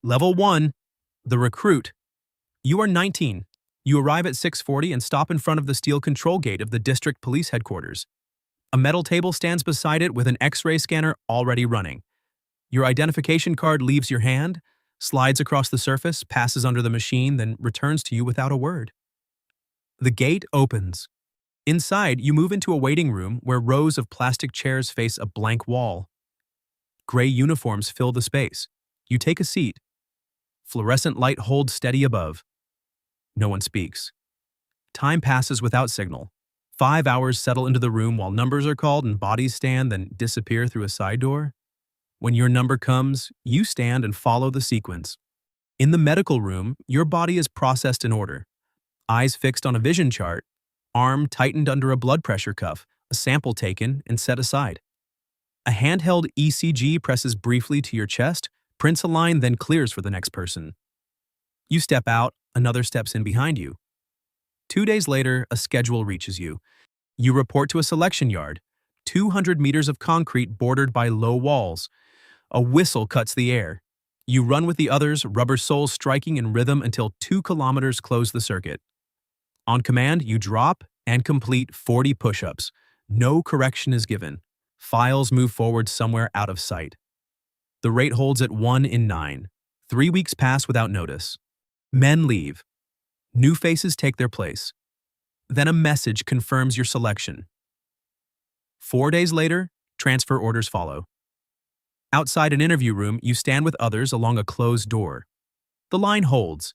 Level 1, the recruit. You are 19. You arrive at 6:40 and stop in front of the steel control gate of the district police headquarters. A metal table stands beside it with an X-ray scanner already running. Your identification card leaves your hand, slides across the surface, passes under the machine, then returns to you without a word. The gate opens. Inside, you move into a waiting room where rows of plastic chairs face a blank wall. Gray uniforms fill the space. You take a seat. Fluorescent light holds steady above. No one speaks. Time passes without signal. 5 hours settle into the room while numbers are called and bodies stand, then disappear through a side door. When your number comes, you stand and follow the sequence. In the medical room, your body is processed in order. Eyes fixed on a vision chart, arm tightened under a blood pressure cuff, a sample taken and set aside. A handheld ECG presses briefly to your chest, prints a line, then clears for the next person. You step out, another steps in behind you. 2 days later, a schedule reaches you. You report to a selection yard, 200 meters of concrete bordered by low walls. A whistle cuts the air. You run with the others, rubber soles striking in rhythm until 2 kilometers close the circuit. On command, you drop and complete 40 push-ups. No correction is given. Files move forward somewhere out of sight. The rate holds at 1 in 9. 3 weeks pass without notice. Men leave. New faces take their place. Then a message confirms your selection. 4 days later, transfer orders follow. Outside an interview room, you stand with others along a closed door. The line holds.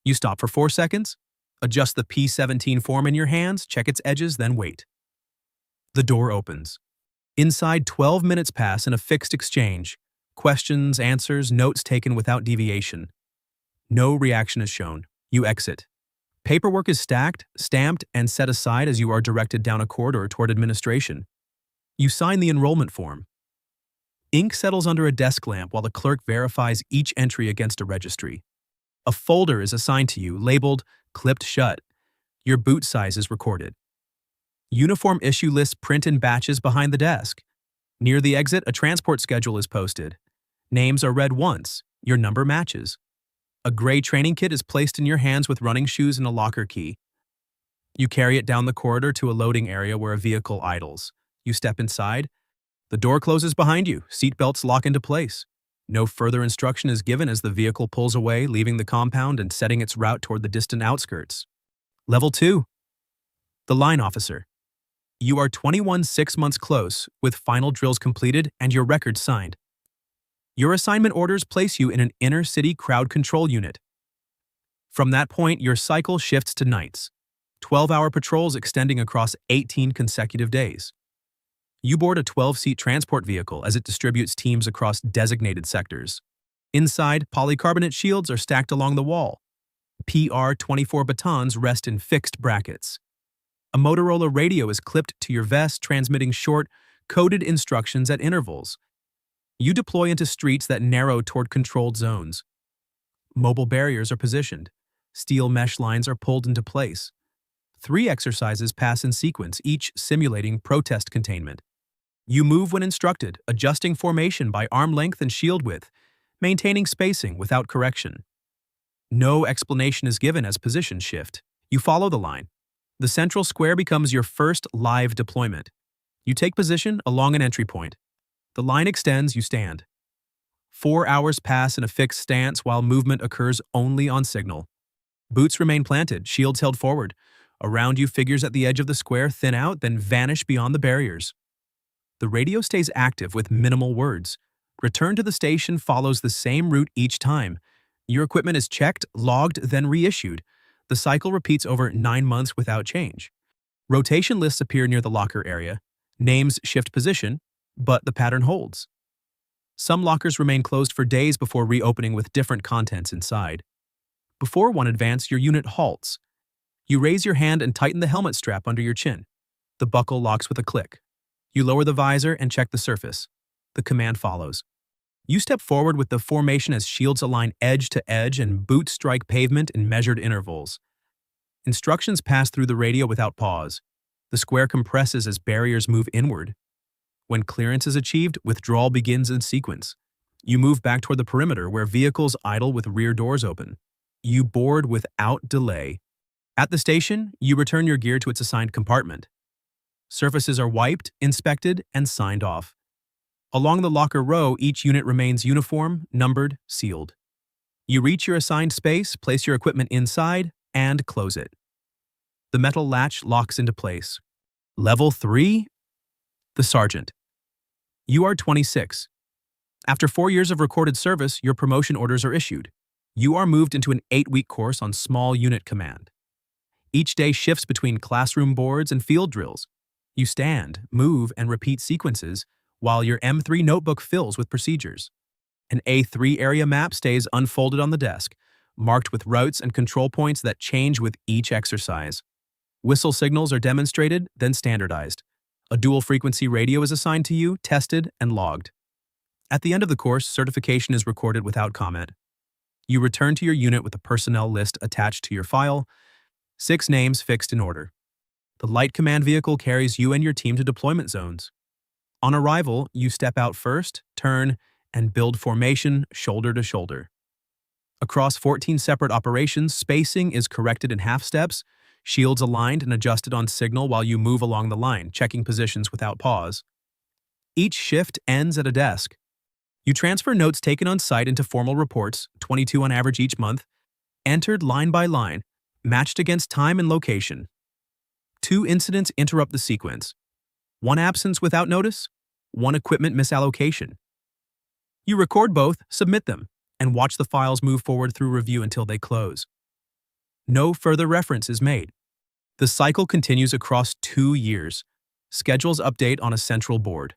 You stop for 4 seconds, adjust the P-17 form in your hands, check its edges, then wait. The door opens. Inside, 12 minutes pass in a fixed exchange. Questions, answers, notes taken without deviation. No reaction is shown. You exit. Paperwork is stacked, stamped, and set aside as you are directed down a corridor toward administration. You sign the enrollment form. Ink settles under a desk lamp while the clerk verifies each entry against a registry. A folder is assigned to you, labeled "clipped shut." Your boot size is recorded. Uniform issue lists print in batches behind the desk. Near the exit, a transport schedule is posted. Names are read once. Your number matches. A gray training kit is placed in your hands with running shoes and a locker key. You carry it down the corridor to a loading area where a vehicle idles. You step inside. The door closes behind you. Seatbelts lock into place. No further instruction is given as the vehicle pulls away, leaving the compound and setting its route toward the distant outskirts. Level 2. The line officer. You are 21 6 months close, with final drills completed and your record signed. Your assignment orders place you in an inner-city crowd control unit. From that point, your cycle shifts to nights, 12-hour patrols extending across 18 consecutive days. You board a 12-seat transport vehicle as it distributes teams across designated sectors. Inside, polycarbonate shields are stacked along the wall. PR-24 batons rest in fixed brackets. A Motorola radio is clipped to your vest, transmitting short, coded instructions at intervals. You deploy into streets that narrow toward controlled zones. Mobile barriers are positioned. Steel mesh lines are pulled into place. 3 exercises pass in sequence, each simulating protest containment. You move when instructed, adjusting formation by arm length and shield width, maintaining spacing without correction. No explanation is given as positions shift. You follow the line. The central square becomes your first live deployment. You take position along an entry point. The line extends, you stand. 4 hours pass in a fixed stance while movement occurs only on signal. Boots remain planted, shields held forward. Around you, figures at the edge of the square thin out, then vanish beyond the barriers. The radio stays active with minimal words. Return to the station follows the same route each time. Your equipment is checked, logged, then reissued. The cycle repeats over 9 months without change. Rotation lists appear near the locker area. Names shift position, but the pattern holds. Some lockers remain closed for days before reopening with different contents inside. Before one advance, your unit halts. You raise your hand and tighten the helmet strap under your chin. The buckle locks with a click. You lower the visor and check the surface. The command follows. You step forward with the formation as shields align edge to edge and boots strike pavement in measured intervals. Instructions pass through the radio without pause. The square compresses as barriers move inward. When clearance is achieved, withdrawal begins in sequence. You move back toward the perimeter where vehicles idle with rear doors open. You board without delay. At the station, you return your gear to its assigned compartment. Surfaces are wiped, inspected, and signed off. Along the locker row, each unit remains uniform, numbered, sealed. You reach your assigned space, place your equipment inside, and close it. The metal latch locks into place. Level 3? The Sergeant. You are 26. After 4 years of recorded service, your promotion orders are issued. You are moved into an 8-week course on small unit command. Each day shifts between classroom boards and field drills. You stand, move, and repeat sequences while your M3 notebook fills with procedures. An A3 area map stays unfolded on the desk, marked with routes and control points that change with each exercise. Whistle signals are demonstrated, then standardized. A dual-frequency radio is assigned to you, tested, and logged. At the end of the course, certification is recorded without comment. You return to your unit with a personnel list attached to your file, 6 names fixed in order. The light command vehicle carries you and your team to deployment zones. On arrival, you step out first, turn, and build formation shoulder to shoulder. Across 14 separate operations, spacing is corrected in half steps, shields aligned and adjusted on signal while you move along the line, checking positions without pause. Each shift ends at a desk. You transfer notes taken on site into formal reports, 22 on average each month, entered line by line, matched against time and location. 2 incidents interrupt the sequence. 1 absence without notice, 1 equipment misallocation. You record both, submit them, and watch the files move forward through review until they close. No further reference is made. The cycle continues across 2 years. Schedules update on a central board.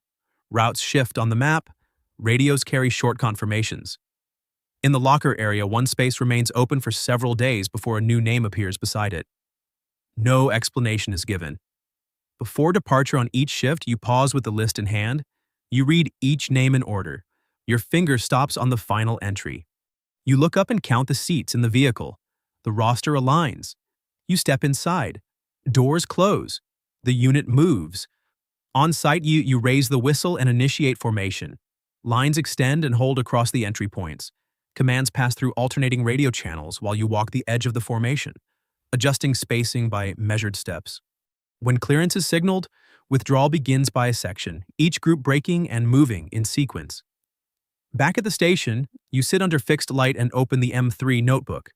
Routes shift on the map. Radios carry short confirmations. In the locker area, 1 space remains open for several days before a new name appears beside it. No explanation is given. Before departure on each shift, you pause with the list in hand. You read each name in order. Your finger stops on the final entry. You look up and count the seats in the vehicle. The roster aligns. You step inside. Doors close. The unit moves. On site, you raise the whistle and initiate formation. Lines extend and hold across the entry points. Commands pass through alternating radio channels while you walk the edge of the formation, adjusting spacing by measured steps. When clearance is signaled, withdrawal begins by a section, each group breaking and moving in sequence. Back at the station, you sit under fixed light and open the M3 notebook.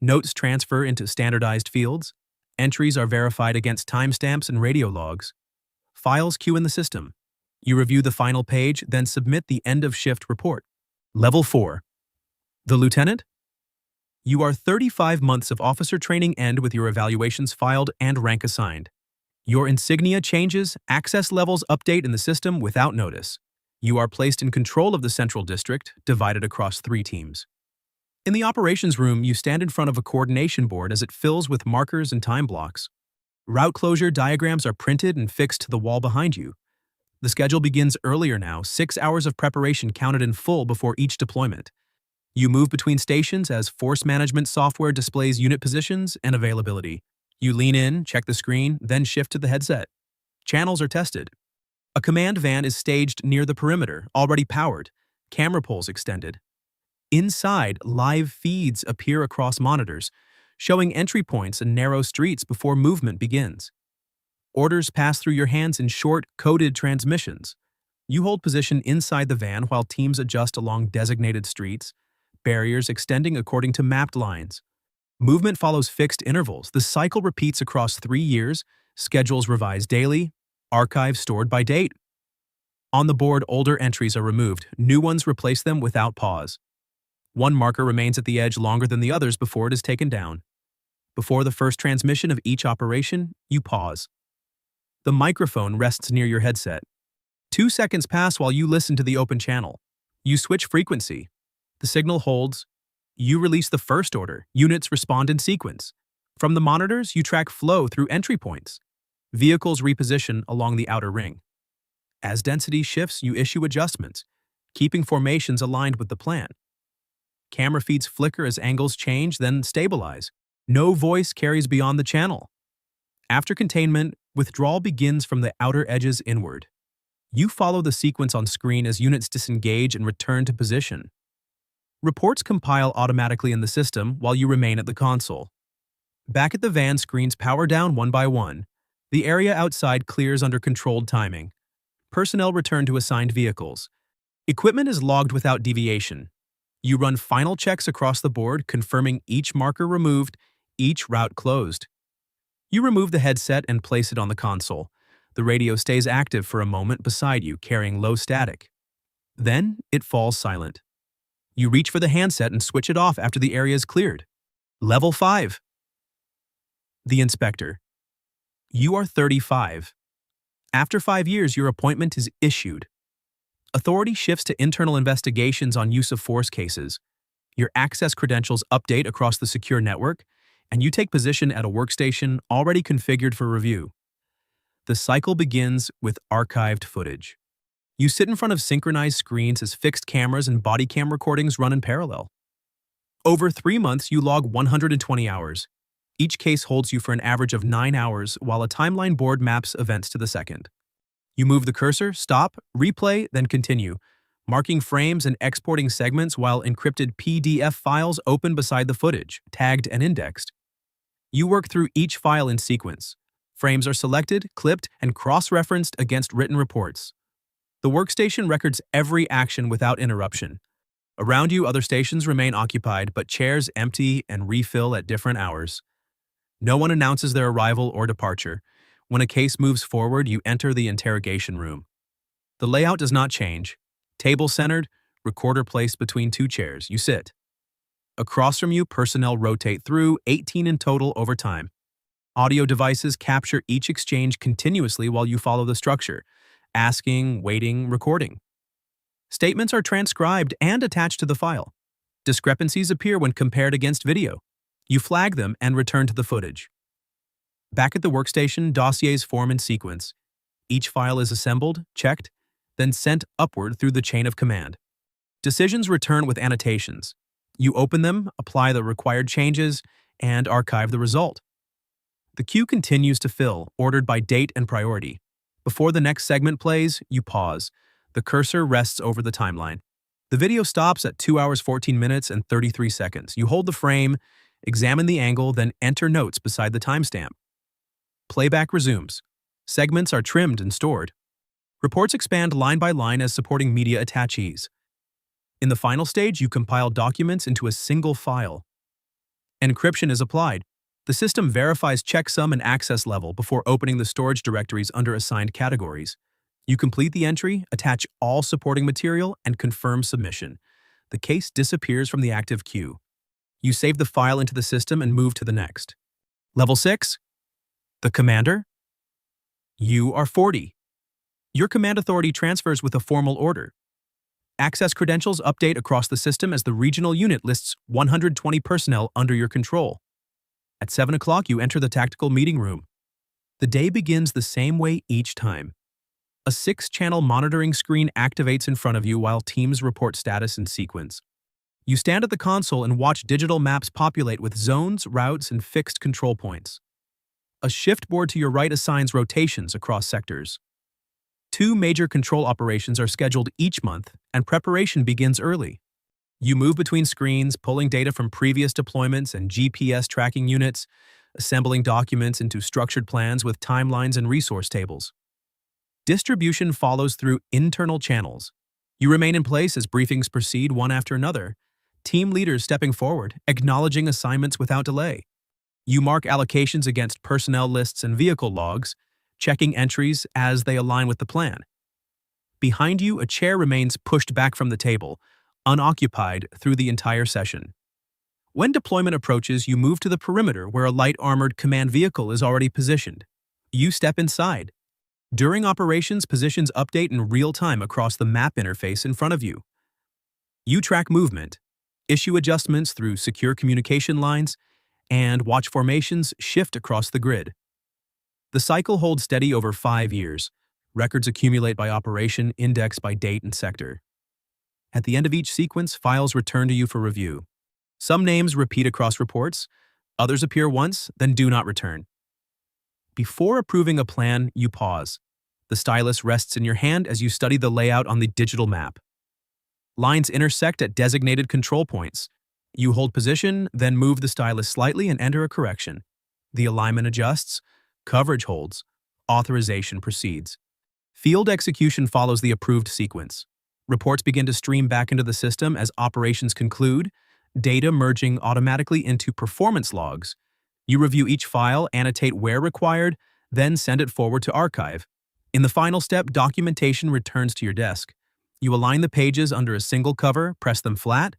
Notes transfer into standardized fields. Entries are verified against timestamps and radio logs. Files queue in the system. You review the final page, then submit the end-of-shift report. Level 4. The Lieutenant? You are 35 months of officer training end with your evaluations filed and rank assigned. Your insignia changes, access levels update in the system without notice. You are placed in control of the Central District, divided across 3 teams. In the operations room, you stand in front of a coordination board as it fills with markers and time blocks. Route closure diagrams are printed and fixed to the wall behind you. The schedule begins earlier now, 6 hours of preparation counted in full before each deployment. You move between stations as force management software displays unit positions and availability. You lean in, check the screen, then shift to the headset. Channels are tested. A command van is staged near the perimeter, already powered, camera poles extended. Inside, live feeds appear across monitors, showing entry points and narrow streets before movement begins. Orders pass through your hands in short, coded transmissions. You hold position inside the van while teams adjust along designated streets, barriers extending according to mapped lines. Movement follows fixed intervals. The cycle repeats across 3 years, schedules revised daily, archives stored by date. On the board, older entries are removed. New ones replace them without pause. 1 marker remains at the edge longer than the others before it is taken down. Before the first transmission of each operation, you pause. The microphone rests near your headset. 2 seconds pass while you listen to the open channel. You switch frequency. The signal holds. You release the first order. Units respond in sequence. From the monitors, you track flow through entry points. Vehicles reposition along the outer ring. As density shifts, you issue adjustments, keeping formations aligned with the plan. Camera feeds flicker as angles change, then stabilize. No voice carries beyond the channel. After containment, withdrawal begins from the outer edges inward. You follow the sequence on screen as units disengage and return to position. Reports compile automatically in the system while you remain at the console. Back at the van, screens power down one by one. The area outside clears under controlled timing. Personnel return to assigned vehicles. Equipment is logged without deviation. You run final checks across the board, confirming each marker removed, each route closed. You remove the headset and place it on the console. The radio stays active for a moment beside you, carrying low static. Then, it falls silent. You reach for the handset and switch it off after the area is cleared. Level 5. The Inspector. You are 35. After 5 years, your appointment is issued. Authority shifts to internal investigations on use of force cases. Your access credentials update across the secure network, and you take position at a workstation already configured for review. The cycle begins with archived footage. You sit in front of synchronized screens as fixed cameras and body cam recordings run in parallel. Over 3 months, you log 120 hours. Each case holds you for an average of 9 hours, while a timeline board maps events to the second. You move the cursor, stop, replay, then continue, marking frames and exporting segments while encrypted PDF files open beside the footage, tagged and indexed. You work through each file in sequence. Frames are selected, clipped, and cross-referenced against written reports. The workstation records every action without interruption. Around you, other stations remain occupied, but chairs empty and refill at different hours. No one announces their arrival or departure. When a case moves forward, you enter the interrogation room. The layout does not change. Table centered, recorder placed between 2 chairs. You sit. Across from you, personnel rotate through, 18 in total over time. Audio devices capture each exchange continuously while you follow the structure, asking, waiting, recording. Statements are transcribed and attached to the file. Discrepancies appear when compared against video. You flag them and return to the footage. Back at the workstation, dossiers form in sequence. Each file is assembled, checked, then sent upward through the chain of command. Decisions return with annotations. You open them, apply the required changes, and archive the result. The queue continues to fill, ordered by date and priority. Before the next segment plays, you pause. The cursor rests over the timeline. The video stops at 2 hours 14 minutes and 33 seconds. You hold the frame, examine the angle, then enter notes beside the timestamp. Playback resumes. Segments are trimmed and stored. Reports expand line by line as supporting media attachees. In the final stage, you compile documents into a single file. Encryption is applied. The system verifies checksum and access level before opening the storage directories under assigned categories. You complete the entry, attach all supporting material, and confirm submission. The case disappears from the active queue. You save the file into the system and move to the next. Level 6. The Commander. You are 40. Your command authority transfers with a formal order. Access credentials update across the system as the regional unit lists 120 personnel under your control. At 7 o'clock, you enter the tactical meeting room. The day begins the same way each time. A 6-channel monitoring screen activates in front of you while teams report status in sequence. You stand at the console and watch digital maps populate with zones, routes, and fixed control points. A shift board to your right assigns rotations across sectors. 2 major control operations are scheduled each month, and preparation begins early. You move between screens, pulling data from previous deployments and GPS tracking units, assembling documents into structured plans with timelines and resource tables. Distribution follows through internal channels. You remain in place as briefings proceed one after another, team leaders stepping forward, acknowledging assignments without delay. You mark allocations against personnel lists and vehicle logs, checking entries as they align with the plan. Behind you, a chair remains pushed back from the table, unoccupied through the entire session. When deployment approaches, you move to the perimeter where a light-armored command vehicle is already positioned. You step inside. During operations, positions update in real time across the map interface in front of you. You track movement, issue adjustments through secure communication lines, and watch formations shift across the grid. The cycle holds steady over 5 years. Records accumulate by operation, indexed by date and sector. At the end of each sequence, files return to you for review. Some names repeat across reports, others appear once, then do not return. Before approving a plan, you pause. The stylus rests in your hand as you study the layout on the digital map. Lines intersect at designated control points. You hold position, then move the stylus slightly and enter a correction. The alignment adjusts, coverage holds, authorization proceeds. Field execution follows the approved sequence. Reports begin to stream back into the system as operations conclude, data merging automatically into performance logs. You review each file, annotate where required, then send it forward to archive. In the final step, documentation returns to your desk. You align the pages under a single cover, press them flat,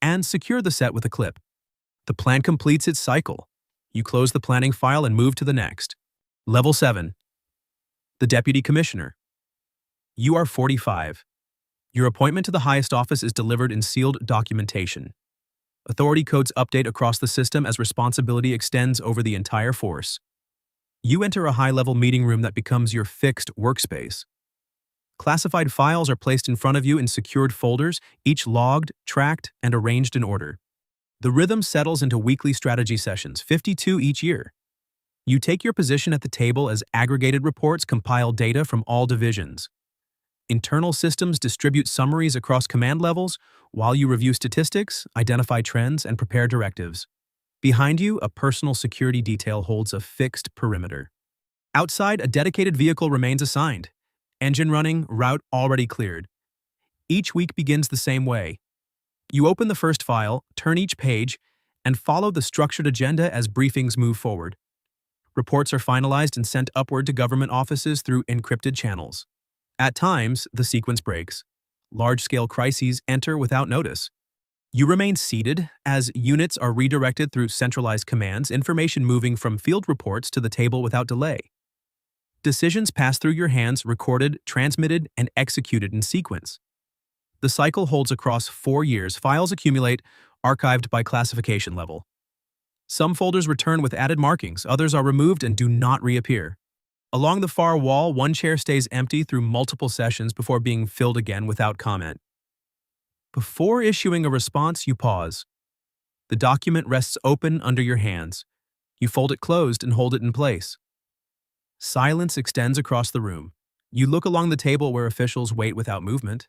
and secure the set with a clip. The plan completes its cycle. You close the planning file and move to the next. Level 7. The Deputy Commissioner. You are 45. Your appointment to the highest office is delivered in sealed documentation. Authority codes update across the system as responsibility extends over the entire force. You enter a high-level meeting room that becomes your fixed workspace. Classified files are placed in front of you in secured folders, each logged, tracked, and arranged in order. The rhythm settles into weekly strategy sessions, 52 each year. You take your position at the table as aggregated reports compile data from all divisions. Internal systems distribute summaries across command levels, while you review statistics, identify trends, and prepare directives. Behind you, a personal security detail holds a fixed perimeter. Outside, a dedicated vehicle remains assigned. Engine running, route already cleared. Each week begins the same way. You open the first file, turn each page, and follow the structured agenda as briefings move forward. Reports are finalized and sent upward to government offices through encrypted channels. At times, the sequence breaks. Large-scale crises enter without notice. You remain seated as units are redirected through centralized commands, information moving from field reports to the table without delay. Decisions pass through your hands, recorded, transmitted, and executed in sequence. The cycle holds across 4 years. Files accumulate, archived by classification level. Some folders return with added markings, others are removed and do not reappear. Along the far wall, one chair stays empty through multiple sessions before being filled again without comment. Before issuing a response, you pause. The document rests open under your hands. You fold it closed and hold it in place. Silence extends across the room. You look along the table where officials wait without movement.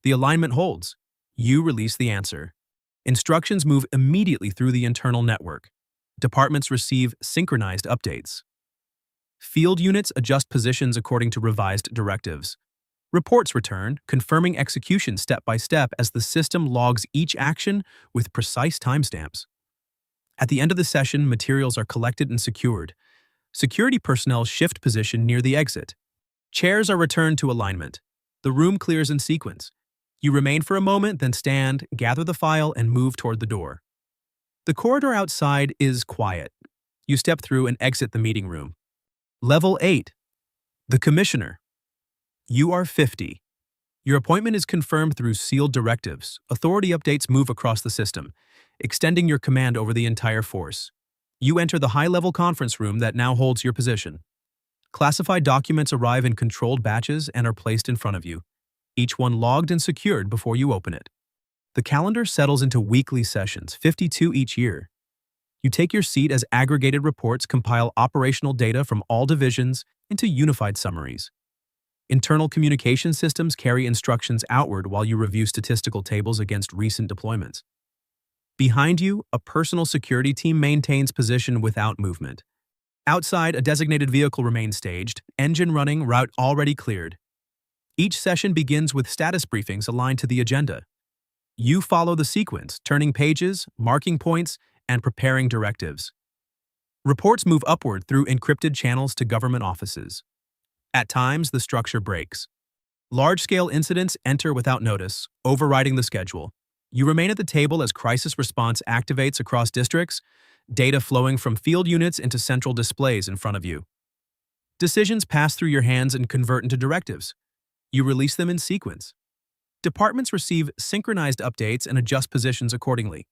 The alignment holds. You release the answer. Instructions move immediately through the internal network. Departments receive synchronized updates. Field units adjust positions according to revised directives. Reports return, confirming execution step by step as the system logs each action with precise timestamps. At the end of the session, materials are collected and secured. Security personnel shift position near the exit. Chairs are returned to alignment. The room clears in sequence. You remain for a moment, then stand, gather the file, and move toward the door. The corridor outside is quiet. You step through and exit the meeting room. Level 8. The Commissioner. You are 50. Your appointment is confirmed through sealed directives. Authority updates move across the system, extending your command over the entire force. You enter the high-level conference room that now holds your position. Classified documents arrive in controlled batches and are placed in front of you, each one logged and secured before you open it. The calendar settles into weekly sessions, 52 each year. You take your seat as aggregated reports compile operational data from all divisions into unified summaries. Internal communication systems carry instructions outward while you review statistical tables against recent deployments. Behind you, a personal security team maintains position without movement. Outside, a designated vehicle remains staged, engine running, route already cleared. Each session begins with status briefings aligned to the agenda. You follow the sequence, turning pages, marking points, and preparing directives. Reports move upward through encrypted channels to government offices. At times, the structure breaks. Large-scale incidents enter without notice, overriding the schedule. You remain at the table as crisis response activates across districts, data flowing from field units into central displays in front of you. Decisions pass through your hands and convert into directives. You release them in sequence. Departments receive synchronized updates and adjust positions accordingly.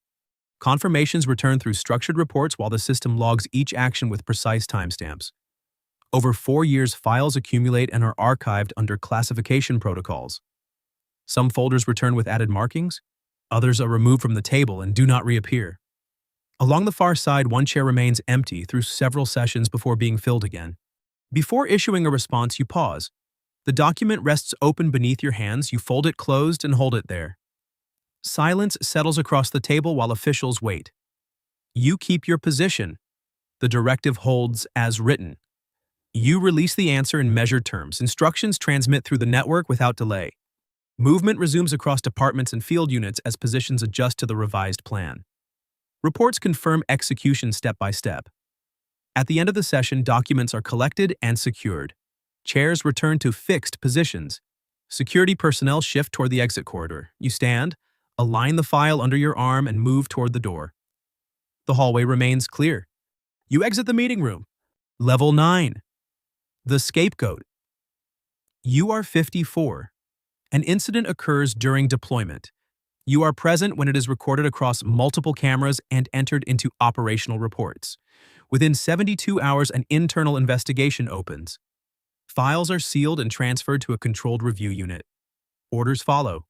Confirmations return through structured reports while the system logs each action with precise timestamps. Over 4 years, files accumulate and are archived under classification protocols. Some folders return with added markings. Others are removed from the table and do not reappear. Along the far side, one chair remains empty through several sessions before being filled again. Before issuing a response, you pause. The document rests open beneath your hands. You fold it closed and hold it there. Silence settles across the table while officials wait. You keep your position. The directive holds as written. You release the answer in measured terms. Instructions transmit through the network without delay. Movement resumes across departments and field units as positions adjust to the revised plan. Reports confirm execution step by step. At the end of the session, documents are collected and secured. Chairs return to fixed positions. Security personnel shift toward the exit corridor. You stand, align the file under your arm, and move toward the door. The hallway remains clear. You exit the meeting room. Level 9. The scapegoat. You are 54. An incident occurs during deployment. You are present when it is recorded across multiple cameras and entered into operational reports. Within 72 hours, an internal investigation opens. Files are sealed and transferred to a controlled review unit. Orders follow.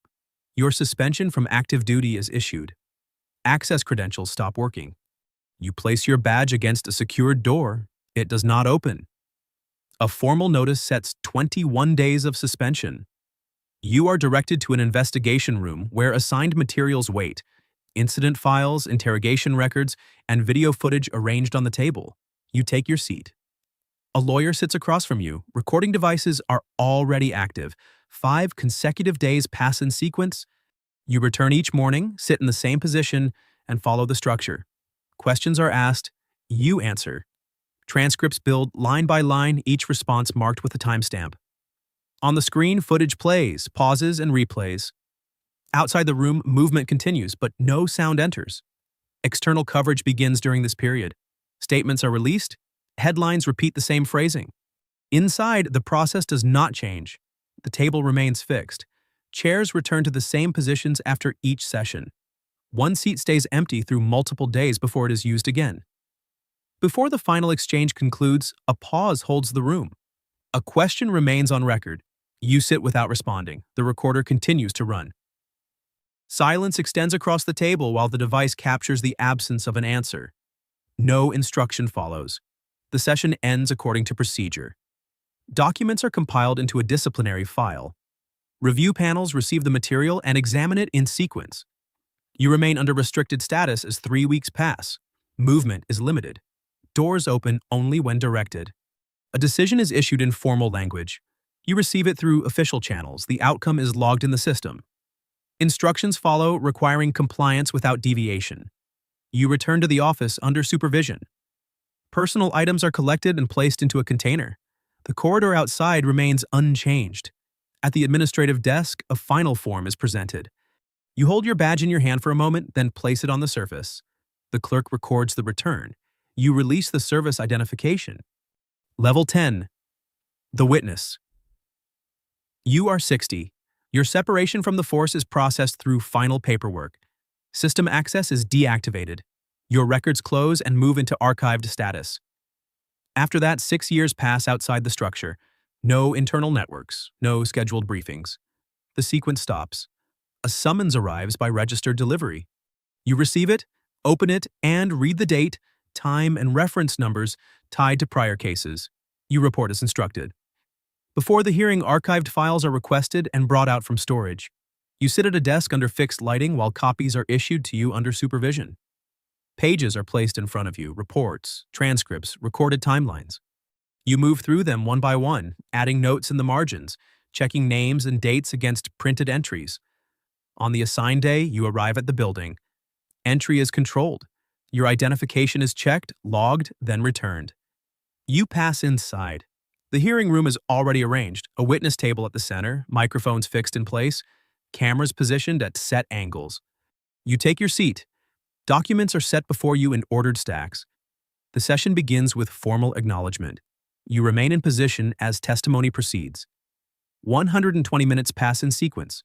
Your suspension from active duty is issued. Access credentials stop working. You place your badge against a secured door. It does not open. A formal notice sets 21 days of suspension. You are directed to an investigation room where assigned materials wait: incident files, interrogation records, and video footage arranged on the table. You take your seat. A lawyer sits across from you. Recording devices are already active. 5 consecutive days pass in sequence. You return each morning, sit in the same position, and follow the structure. Questions are asked. You answer. Transcripts build line by line, each response marked with a timestamp. On the screen, footage plays, pauses, and replays. Outside the room, movement continues, but no sound enters. External coverage begins during this period. Statements are released. Headlines repeat the same phrasing. Inside, the process does not change. The table remains fixed. Chairs return to the same positions after each session. One seat stays empty through multiple days before it is used again. Before the final exchange concludes, a pause holds the room. A question remains on record. You sit without responding. The recorder continues to run. Silence extends across the table while the device captures the absence of an answer. No instruction follows. The session ends according to procedure. Documents are compiled into a disciplinary file. Review panels receive the material and examine it in sequence. You remain under restricted status as 3 weeks pass. Movement is limited. Doors open only when directed. A decision is issued in formal language. You receive it through official channels. The outcome is logged in the system. Instructions follow, requiring compliance without deviation. You return to the office under supervision. Personal items are collected and placed into a container. The corridor outside remains unchanged. At the administrative desk, a final form is presented. You hold your badge in your hand for a moment, then place it on the surface. The clerk records the return. You release the service identification. Level 10. The witness. You are 60. Your separation from the force is processed through final paperwork. System access is deactivated. Your records close and move into archived status. After that, 6 years pass outside the structure. No internal networks, no scheduled briefings. The sequence stops. A summons arrives by registered delivery. You receive it, open it, and read the date, time, and reference numbers tied to prior cases. You report as instructed. Before the hearing, archived files are requested and brought out from storage. You sit at a desk under fixed lighting while copies are issued to you under supervision. Pages are placed in front of you: reports, transcripts, recorded timelines. You move through them one by one, adding notes in the margins, checking names and dates against printed entries. On the assigned day, you arrive at the building. Entry is controlled. Your identification is checked, logged, then returned. You pass inside. The hearing room is already arranged: a witness table at the center, microphones fixed in place, cameras positioned at set angles. You take your seat. Documents are set before you in ordered stacks. The session begins with formal acknowledgement. You remain in position as testimony proceeds. 120 minutes pass in sequence.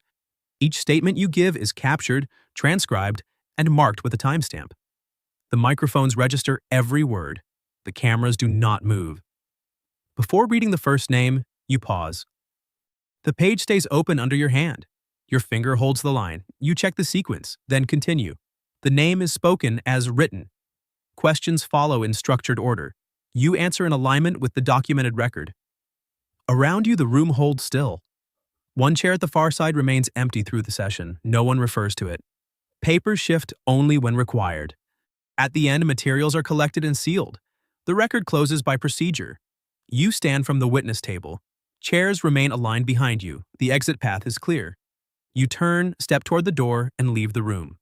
Each statement you give is captured, transcribed, and marked with a timestamp. The microphones register every word. The cameras do not move. Before reading the first name, you pause. The page stays open under your hand. Your finger holds the line. You check the sequence, then continue. The name is spoken as written. Questions follow in structured order. You answer in alignment with the documented record. Around you, the room holds still. One chair at the far side remains empty through the session. No one refers to it. Papers shift only when required. At the end, materials are collected and sealed. The record closes by procedure. You stand from the witness table. Chairs remain aligned behind you. The exit path is clear. You turn, step toward the door, and leave the room.